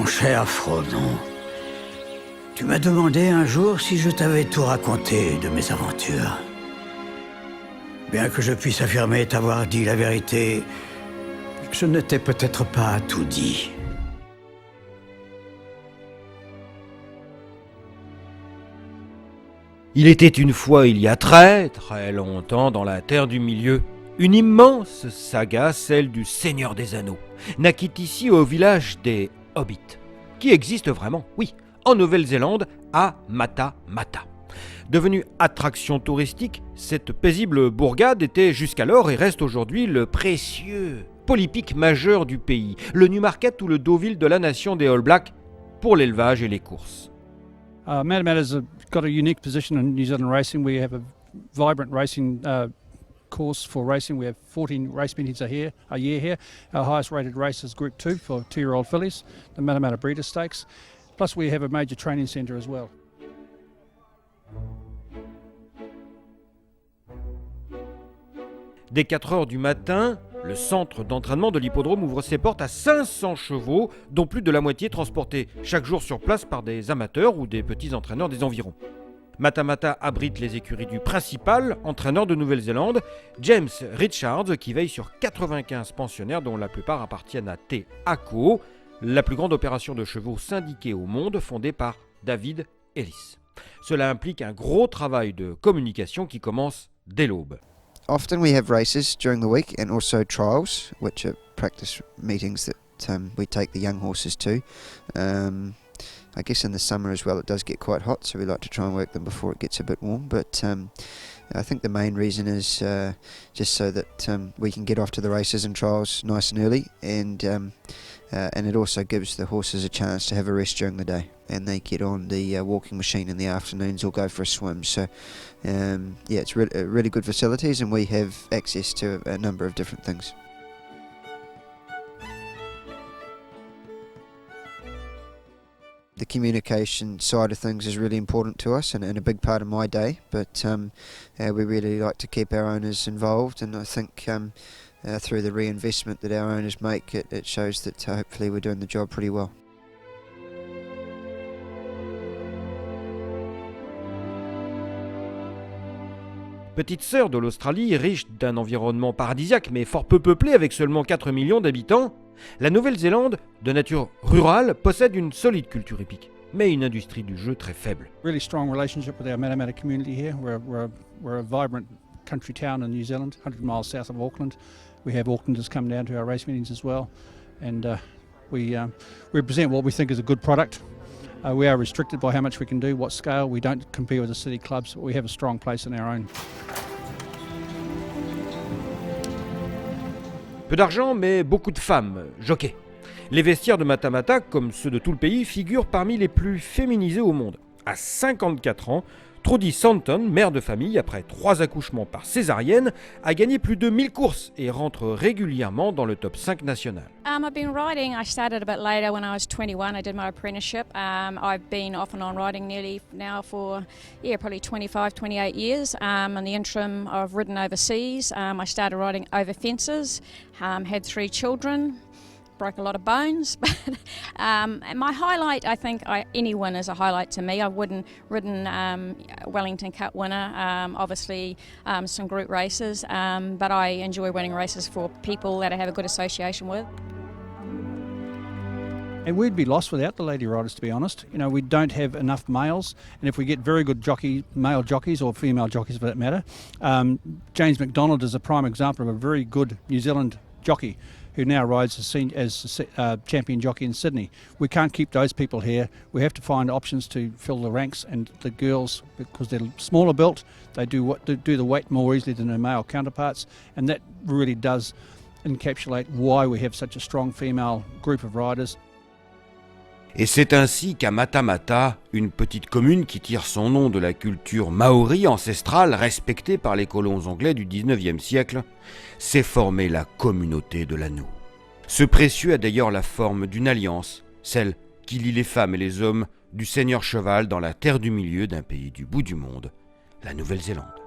cher Frodon, tu m'as demandé un jour si je t'avais tout raconté de mes aventures. Bien que je puisse affirmer t'avoir dit la vérité, je ne t'ai peut-être pas tout dit. Il était une fois, il y a très très longtemps, dans la Terre du Milieu, une immense saga, celle du Seigneur des Anneaux, naquit ici au village des Hobbits, qui existe vraiment, oui, en Nouvelle-Zélande, à Mata Mata. Devenue attraction touristique, cette paisible bourgade était jusqu'alors et reste aujourd'hui le précieux polypic majeur du pays, le Newmarket ou le Deauville de la nation des All Blacks pour l'élevage et les courses. Matamata's got a unique position in New Zealand racing. We have a vibrant racing course for racing. We have 14 race meetings a year here. Our highest rated race is Group 2 for 2-year-old fillies, the Matamata Breeder Stakes. Plus we have a major training centre as well. Dès 4 heures du matin, le centre d'entraînement de l'hippodrome ouvre ses portes à 500 chevaux, dont plus de la moitié transportés chaque jour sur place par des amateurs ou des petits entraîneurs des environs. Mata Mata abrite les écuries du principal entraîneur de Nouvelle-Zélande, James Richards, qui veille sur 95 pensionnaires dont la plupart appartiennent à Te Ako, la plus grande opération de chevaux syndiquée au monde fondée par David Ellis. Cela implique un gros travail de communication qui commence dès l'aube. Often we have races during the week and also trials, which are practice meetings that we take the young horses to. I guess in the summer as well it does get quite hot, so we like to try and work them before it gets a bit warm. But I think the main reason is just so that we can get off to the races and trials nice and early, and it also gives the horses a chance to have a rest during the day, and they get on the walking machine in the afternoons or go for a swim. So yeah, it's really good facilities, and we have access to a number of different things. The communication side of things is really important to us and a big part of my day, but we really like to keep our owners involved, and I think through the reinvestment that our owners make, it shows that hopefully we're doing the job pretty well. Petite sœur de l'Australie, riche d'un environnement paradisiaque mais fort peu peuplé avec seulement 4 millions d'habitants, la Nouvelle-Zélande, de nature rurale, possède une solide culture hippique, mais une industrie du jeu très faible. Really strong relationship with our Matamata community here. We're a vibrant country town in New Zealand, 100 miles south of Auckland. We have Aucklanders come down to our race meetings as well, and we represent what we think is a good product. We are restricted by how much we can do, what scale. We don't compare with the city clubs, but we have a strong place in our own. Peu d'argent, mais beaucoup de femmes, jockeys. Les vestiaires de Mata Mata, comme ceux de tout le pays, figurent parmi les plus féminisés au monde. À 54 ans, Trudy Santon, mère de famille, après 3 accouchements par césarienne, a gagné plus de 1000 courses et rentre régulièrement dans le top 5 national. I've been riding. I started a bit later when I was 21. I did my apprenticeship. I've been off and on riding nearly now for, probably 25, 28 years. In the interim, I've ridden overseas. I started riding over fences, had 3 children. Broke a lot of bones, but and my highlight, I think, any win is a highlight to me. I've ridden Wellington Cup winner, obviously some group races, but I enjoy winning races for people that I have a good association with. And we'd be lost without the lady riders, to be honest. You know, we don't have enough males, and if we get very good male jockeys or female jockeys for that matter, James McDonald is a prime example of a very good New Zealand jockey who now rides as champion jockey in Sydney. We can't keep those people here. We have to find options to fill the ranks, and the girls, because they're smaller built, they do the weight more easily than their male counterparts, and that really does encapsulate why we have such a strong female group of riders. Et c'est ainsi qu'à Mata Mata, une petite commune qui tire son nom de la culture maori ancestrale respectée par les colons anglais du 19e siècle, s'est formée la communauté de l'anneau. Ce précieux a d'ailleurs la forme d'une alliance, celle qui lie les femmes et les hommes du seigneur cheval dans la terre du milieu d'un pays du bout du monde, la Nouvelle-Zélande.